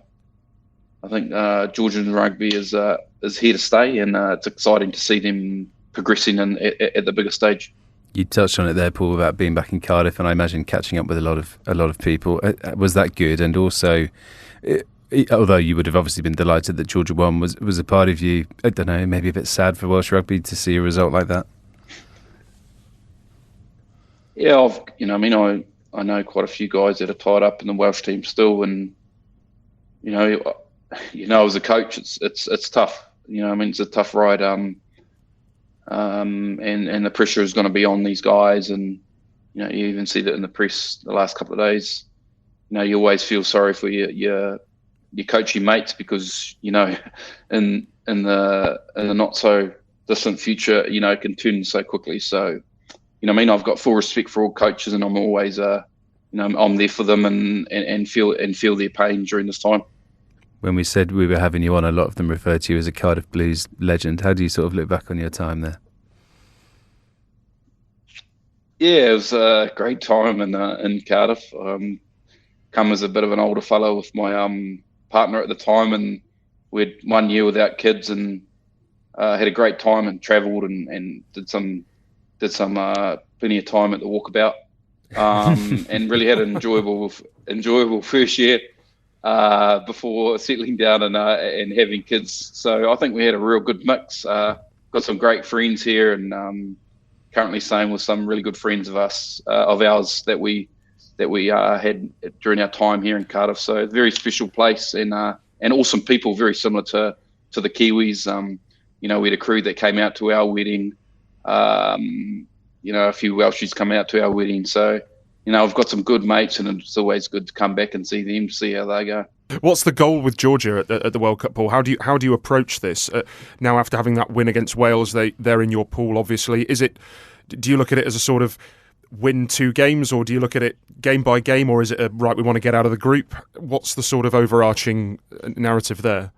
think Georgian rugby is here to stay, and it's exciting to see them progressing at the bigger stage. You touched on it there, Paul, about being back in Cardiff, and I imagine catching up with a lot of people. Was that good? And also, although you would have obviously been delighted that Georgia won, was a part of you, I don't know, maybe a bit sad for Welsh rugby to see a result like that? Yeah, I know quite a few guys that are tied up in the Welsh team still, and as a coach, it's tough. It's a tough ride. And the pressure is going to be on these guys, and you even see that in the press the last couple of days. You always feel sorry for your coaching mates, because in the not so distant future, it can turn so quickly. So, I've got full respect for all coaches, and I'm always I'm there for them and feel their pain during this time. When we said we were having you on, a lot of them referred to you as a Cardiff Blues legend. How do you sort of look back on your time there? Yeah, it was a great time in Cardiff. Come as a bit of an older fellow with my partner at the time, and we had 1 year without kids, and had a great time and travelled and did some plenty of time at the walkabout, and really had an enjoyable first year. Before settling down and having kids. So I think we had a real good mix. Got some great friends here, and currently staying with some really good friends of ours that we had during our time here in Cardiff. So a very special place, and awesome people, very similar to the Kiwis. We had a crew that came out to our wedding. A few Welshies come out to our wedding. So I've got some good mates, and it's always good to come back and see them, see how they go. What's the goal with Georgia at the World Cup, Paul? How do you approach this now after having that win against Wales? They're in your pool, obviously. Do you look at it as a sort of win 2 games, or do you look at it game by game, or is it we want to get out of the group? What's the sort of overarching narrative there?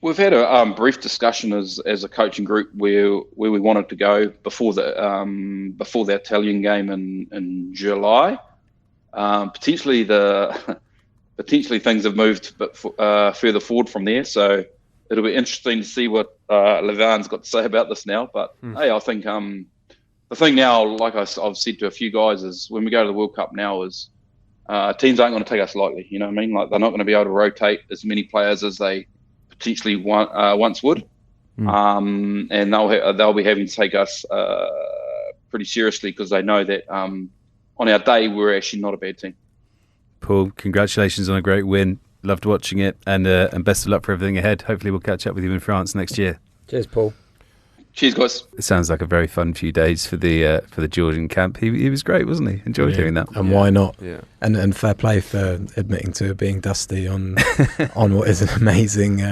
We've had a brief discussion as a coaching group where we wanted to go before the Italian game in July. Potentially things have moved a bit further forward from there. So it'll be interesting to see what Levan's got to say about this now. But hey, I think the thing now, like I've said to a few guys, is when we go to the World Cup now, is teams aren't going to take us lightly. You know what I mean? Like, they're not going to be able to rotate as many players as they potentially once would, and they'll be having to take us pretty seriously, because they know that on our day we're actually not a bad team. Paul, congratulations on a great win. Loved watching it, and best of luck for everything ahead. Hopefully we'll catch up with you in France next year. Cheers, Paul. Cheers, guys. It sounds like a very fun few days for the Georgian camp. He was great, wasn't he? Enjoyed hearing that. And why not? Yeah. And fair play for admitting to being dusty on what is an amazing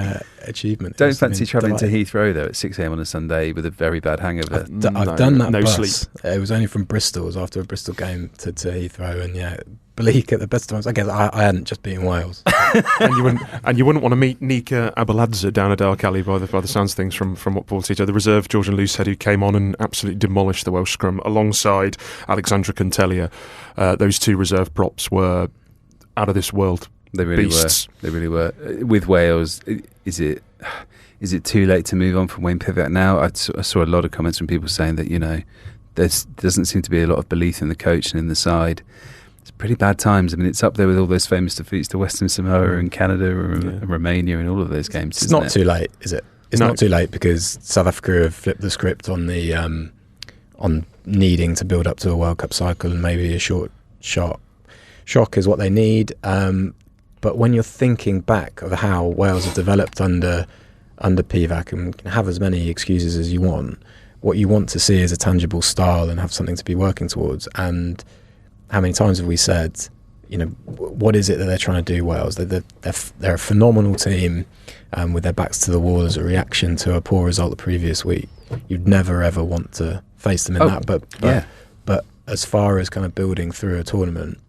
achievement. Don't fancy travelling to Heathrow though at 6 a.m. on a Sunday with a very bad hangover. I've done that. No bus. sleep. It was only from Bristol. It was after a Bristol game to Heathrow, and bleak at the best of times. I guess I hadn't just been in Wales. and you wouldn't want to meet Nika Abeladze down a dark alley by the sounds of things from what Paul Tito, the reserve Georgian loosehead, who came on and absolutely demolished the Welsh scrum alongside Alexandra Cantelia. Those 2 reserve props were out of this world. They really beasts. were. They really were. With Wales, is it too late to move on from Wayne Pivac now? I saw a lot of comments from people saying that, there doesn't seem to be a lot of belief in the coach and in the side. It's pretty bad times. I mean, it's up there with all those famous defeats to Western Samoa and Canada and Romania and all of those games. It's not too late, is it? It's not too late, because South Africa have flipped the script on the on needing to build up to a World Cup cycle, and maybe a short shock is what they need. But when you're thinking back of how Wales have developed under Pivac, and can have as many excuses as you want, what you want to see is a tangible style and have something to be working towards. And how many times have we said, what is it that they're trying to do, Wales? They're a phenomenal team, with their backs to the wall as a reaction to a poor result the previous week. You'd never ever want to face them in that. But as far as kind of building through a tournament,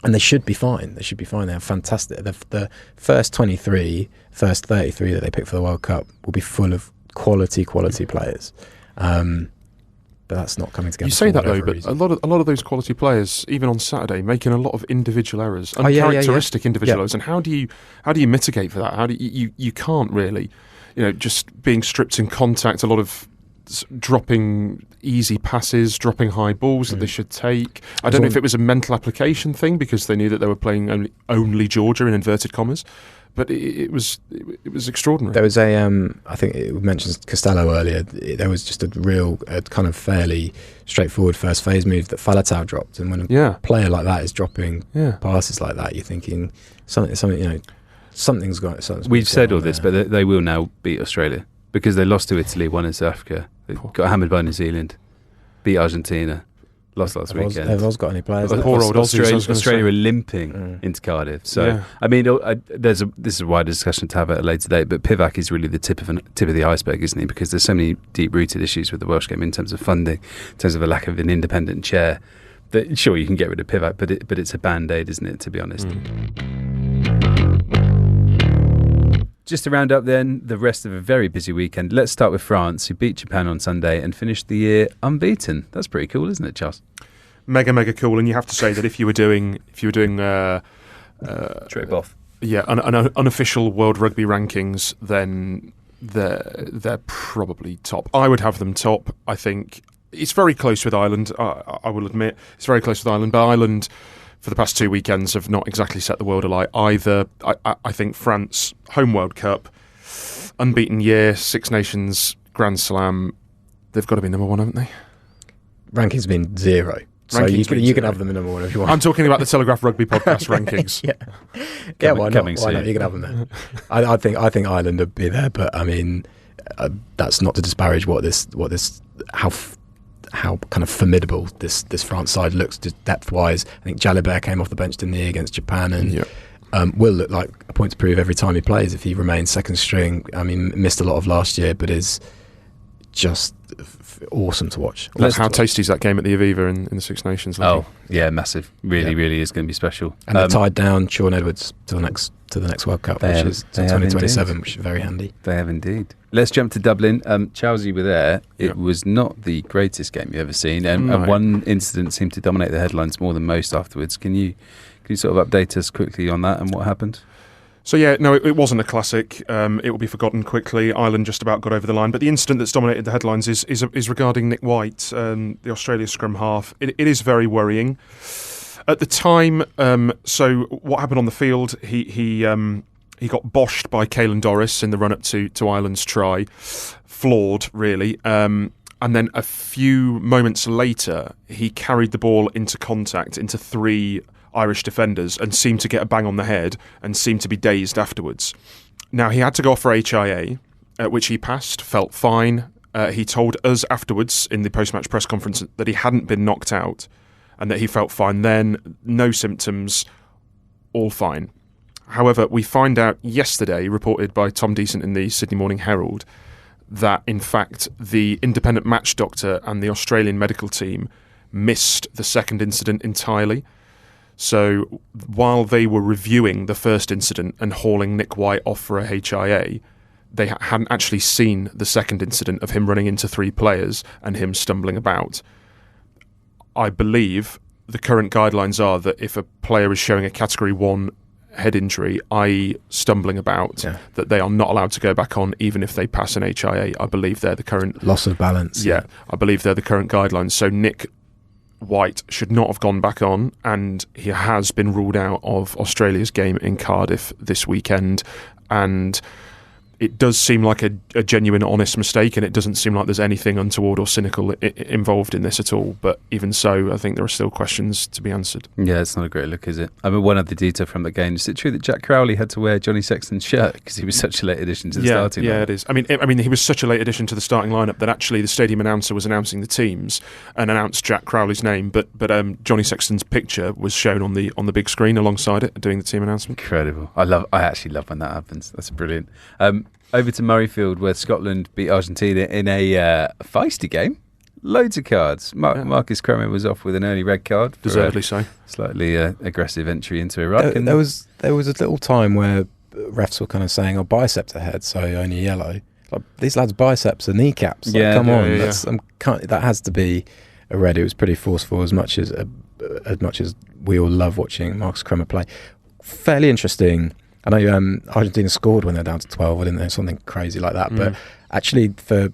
and they should be fine. They should be fine. They're fantastic. The first 23, first 33 that they pick for the World Cup will be full of quality players. But that's not coming together. You say that though, but reason. a lot of those quality players, even on Saturday, making a lot of individual errors, uncharacteristic individual errors. And how do you mitigate for that? How do you can't really, just being stripped in contact. A lot of dropping easy passes, dropping high balls that they should take. I don't know if it was a mental application thing because they knew that they were playing only Georgia in inverted commas. But it was extraordinary. There was I think it mentions Costello earlier. There was just a kind of fairly straightforward first phase move that Faletau dropped, and when a player like that is dropping passes like that, you're thinking something's got. We've said all this, but they will now beat Australia because they lost to Italy, won in South Africa, they got hammered by New Zealand, beat Argentina. Lost last weekend. Have Oz got any players? Poor old Australia are limping into Cardiff. So, I mean, this is a wider discussion to have at a later date, but Pivac is really the tip of the iceberg, isn't he? Because there's so many deep-rooted issues with the Welsh game in terms of funding, in terms of a lack of an independent chair. That sure, you can get rid of Pivac, but it's a band-aid, isn't it, to be honest? Just to round up then, the rest of a very busy weekend. Let's start with France, who beat Japan on Sunday and finished the year unbeaten. That's pretty cool, isn't it, Charles? Mega cool. And you have to say that if you were doing trip off, unofficial World Rugby rankings, then they're probably top. I would have them top. I think it's very close with Ireland. I will admit it's very close with Ireland, but Ireland, for the past two weekends, have not exactly set the world alight either. I think France, home World Cup, unbeaten year, Six Nations, Grand Slam, they've got to be number one, haven't they? Rankings been 0. So you can have them in number one if you want. I'm talking about the Telegraph Rugby Podcast rankings. Why not? Why not? You can have them there. I think Ireland would be there, but I mean, that's not to disparage how kind of formidable this France side looks depth wise. I think Jalibert came off the bench, didn't he, against Japan, and will look like a point to prove every time he plays if he remains second string. I mean, missed a lot of last year, but is just awesome to watch. How tasty is that game at the Aviva in the Six Nations? Oh yeah, massive. Really is going to be special. And they're tied down Sean Edwards to the next World Cup, which is 2027, which is very handy. They have indeed. Let's jump to Dublin. Charles, you were there. It was not the greatest game you've ever seen, and one incident seemed to dominate the headlines more than most afterwards. Can you sort of update us quickly on that and what happened? So it wasn't a classic. It will be forgotten quickly. Ireland just about got over the line. But the incident that's dominated the headlines is regarding Nick White, the Australia scrum half. It is very worrying. At the time, so what happened on the field? He got boshed by Caelan Doris in the run up to Ireland's try, flawed really. And then a few moments later, he carried the ball into contact into 3 Irish defenders and seemed to get a bang on the head and seemed to be dazed afterwards. Now, he had to go off for HIA, which he passed, felt fine. He told us afterwards in the post-match press conference that he hadn't been knocked out and that he felt fine then, no symptoms, all fine. However, we find out yesterday, reported by Tom Decent in the Sydney Morning Herald, that in fact the independent match doctor and the Australian medical team missed the second incident entirely. So while they were reviewing the first incident and hauling Nick White off for a HIA, they hadn't actually seen the second incident of him running into 3 players and him stumbling about. I believe the current guidelines are that if a player is showing a Category 1 head injury, i.e. stumbling about, that they are not allowed to go back on even if they pass an HIA. I believe they're the current... Loss of balance. Yeah, I believe they're the current guidelines. So Nick White should not have gone back on, and he has been ruled out of Australia's game in Cardiff this weekend. And it does seem like a genuine, honest mistake, and it doesn't seem like there's anything untoward or cynical involved in this at all. But even so, I think there are still questions to be answered. Yeah, it's not a great look, is it? I mean, one other detail from the game, is it true that Jack Crowley had to wear Johnny Sexton's shirt because he was such a late addition to the starting lineup? Yeah, it is. I mean, he was such a late addition to the starting lineup that actually the stadium announcer was announcing the teams and announced Jack Crowley's name, but Johnny Sexton's picture was shown on the big screen alongside it, doing the team announcement. Incredible. I actually love when that happens. That's brilliant. Over to Murrayfield, where Scotland beat Argentina in a feisty game. Loads of cards. Marcus Kremer was off with an early red card. Deservedly so. Slightly aggressive entry into Iraq. There was a little time where refs were kind of saying, biceps ahead, so only yellow. Like, these lads' biceps are kneecaps. Like, come on. Yeah. That has to be a red. It was pretty forceful, as much as we all love watching Marcus Kremer play. Fairly interesting. I know Argentina scored when they're down to 12, didn't they? Something crazy like that. But actually, for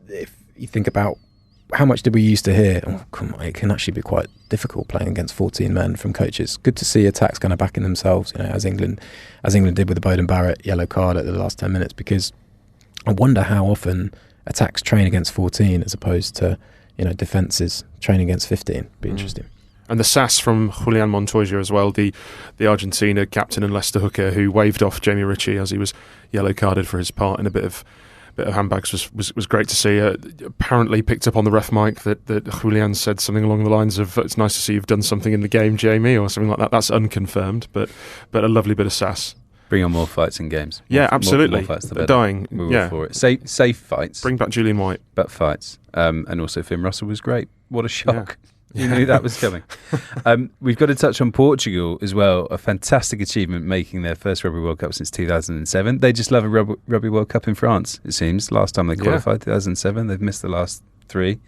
if you think about how much did we used to hear, come on, it can actually be quite difficult playing against 14 men from coaches. Good to see attacks kind of backing themselves, as England did with the Bowden Barrett yellow card at the last 10 minutes, because I wonder how often attacks train against 14 as opposed to, defences training against 15. Be interesting. And the sass from Julian Montoya as well, the Argentina captain and Leicester hooker, who waved off Jamie Ritchie as he was yellow carded for his part in a bit of handbags, was great to see. Apparently picked up on the ref mic that Julian said something along the lines of, "It's nice to see you've done something in the game, Jamie," or something like that. That's unconfirmed, but a lovely bit of sass. Bring on more fights in games. Yeah, absolutely. More fights, the better. Dying. We're all for it. Safe fights. Bring back Julian White. But fights. And also Finn Russell was great. What a shock. Yeah. You knew that was coming. We've got to touch on Portugal as well. A fantastic achievement, making their first Rugby World Cup since 2007. They just love a Rugby World Cup in France, it seems. Last time they qualified, 2007. They've missed the last three.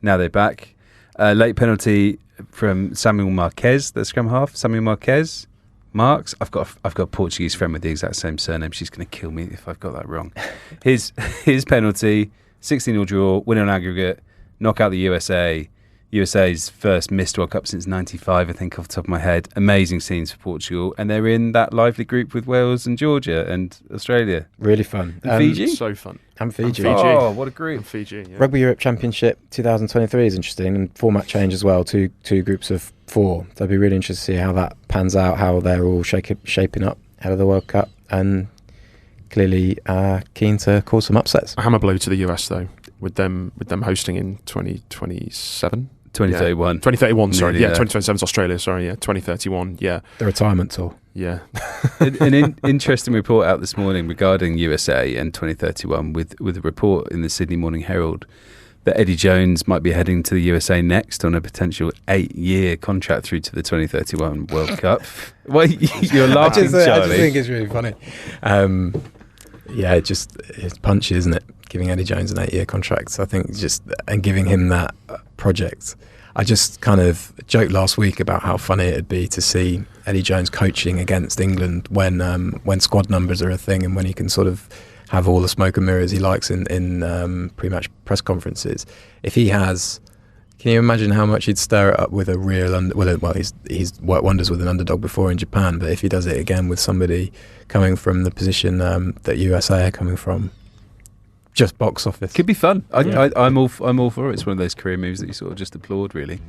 Now they're back. Late penalty from Samuel Marques, the scrum half. Samuel Marques. Marks. I've got a Portuguese friend with the exact same surname. She's going to kill me if I've got that wrong. His penalty, 16-0 draw, win on aggregate, knock out the USA. USA's first missed World Cup since 95, I think, off the top of my head. Amazing scenes for Portugal. And they're in that lively group with Wales and Georgia and Australia. Really fun. And Fiji? So fun. And Fiji. Oh, what a group. And Fiji, yeah. Rugby Europe Championship 2023 is interesting, and format change as well, two groups of 4. So it'd be really interesting to see how that pans out, how they're all shaping up ahead of the World Cup, and clearly keen to cause some upsets. A hammer blow to the US, though, with them hosting in 2027. 2031. 2031, sorry. Yeah, 2027 is Australia, sorry. Yeah, 2031, yeah. The retirement tour. Yeah. An interesting report out this morning regarding USA and 2031 with a report in the Sydney Morning Herald that Eddie Jones might be heading to the USA next on a potential 8-year contract through to the 2031 World Cup. Well, you're laughing, Charlie. I just think it's really funny. It's punchy, isn't it? Giving Eddie Jones an 8-year contract. I think and giving him that project. I just kind of joked last week about how funny it'd be to see Eddie Jones coaching against England when squad numbers are a thing, and when he can sort of have all the smoke and mirrors he likes in pre-match press conferences. If he has, can you imagine how much he'd stir it up with a real he's worked wonders with an underdog before in Japan, but if he does it again with somebody coming from the position that USA are coming from, just box office. Could be fun. I'm all for it. It's one of those career moves that you sort of just applaud, really.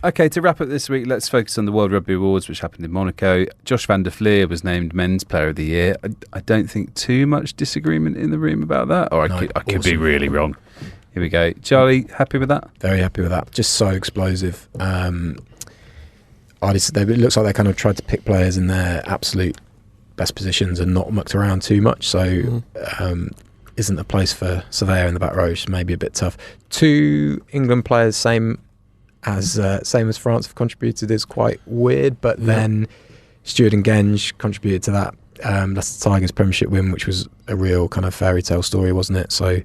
Okay, to wrap up this week, let's focus on the World Rugby Awards, which happened in Monaco. Josh van der Fleer was named Men's Player of the Year. I don't think too much disagreement in the room about that, or I could be really wrong. Here we go. Charlie, happy with that? Very happy with that. Just so explosive. It looks like they kind of tried to pick players in their absolute best positions and not mucked around too much. So isn't a place for Surveyor in the back row. Maybe a bit tough. 2 England players, same as France, have contributed, is quite weird. But then Stewart and Genge contributed to that. That's the Tigers Premiership win, which was a real kind of fairy tale story, wasn't it? So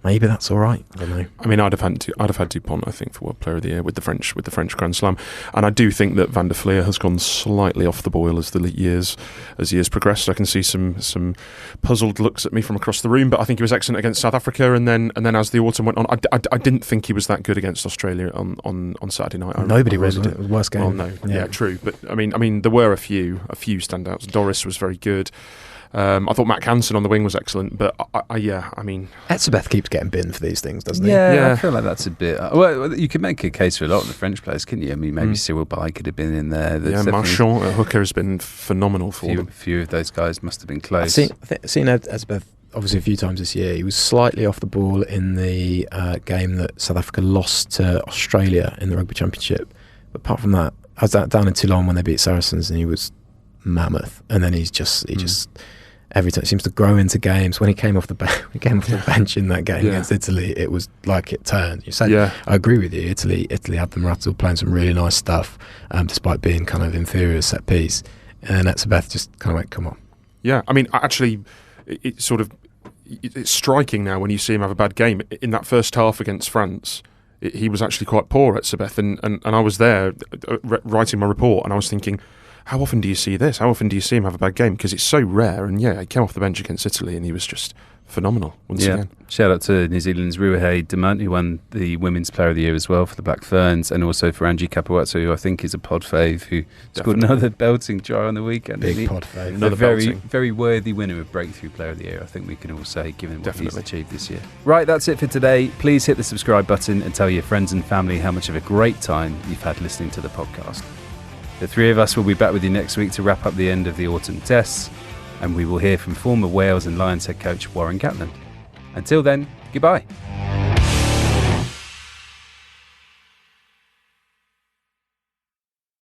maybe that's all right. I don't know. I mean, I'd have had Dupont, I think, for World Player of the Year with the French Grand Slam, and I do think that Van der Fleer has gone slightly off the boil as years progressed. I can see some puzzled looks at me from across the room, but I think he was excellent against South Africa, and then as the autumn went on, I didn't think he was that good against Australia on Saturday night. Nobody was. It was the worst game. Oh no, yeah, true. But I mean, there were a few standouts. Doris was very good. I thought Matt Canson on the wing was excellent, but I mean, Etzebeth keeps getting binned for these things, doesn't he? Yeah, I feel like that's a bit. Well, you could make a case for a lot of the French players, couldn't you? I mean, maybe Cyril Bay could have been in there. Marchand at hooker has been phenomenal for them. A few of those guys must have been close. I've seen Etzebeth obviously a few times this year. He was slightly off the ball in the game that South Africa lost to Australia in the Rugby Championship. But apart from that, I was down in Toulon when they beat Saracens, and he was mammoth. And then he just every time seems to grow into games. When he came off the bench in that game against Italy, it was like it turned. You said, I agree with you. Italy had them rattled, playing some really nice stuff, despite being kind of inferior set piece. And Etzebeth just kind of went, come on. Yeah, I mean, actually, it's striking now when you see him have a bad game. In that first half against France, he was actually quite poor at Etzebeth, and I was there writing my report, and I was thinking, how often do you see this? How often do you see him have a bad game? Because it's so rare. And he came off the bench against Italy and he was just phenomenal once again. Shout out to New Zealand's Ruahei Demant, who won the Women's Player of the Year as well for the Black Ferns, and also for Angie Kapuatso, who I think is a pod fave, who scored another belting try on the weekend. Big pod fave. Another very worthy winner of Breakthrough Player of the Year, I think we can all say, given what he's achieved this year. Right, that's it for today. Please hit the subscribe button and tell your friends and family how much of a great time you've had listening to the podcast. The three of us will be back with you next week to wrap up the end of the autumn tests, and we will hear from former Wales and Lions head coach Warren Gatland. Until then, goodbye.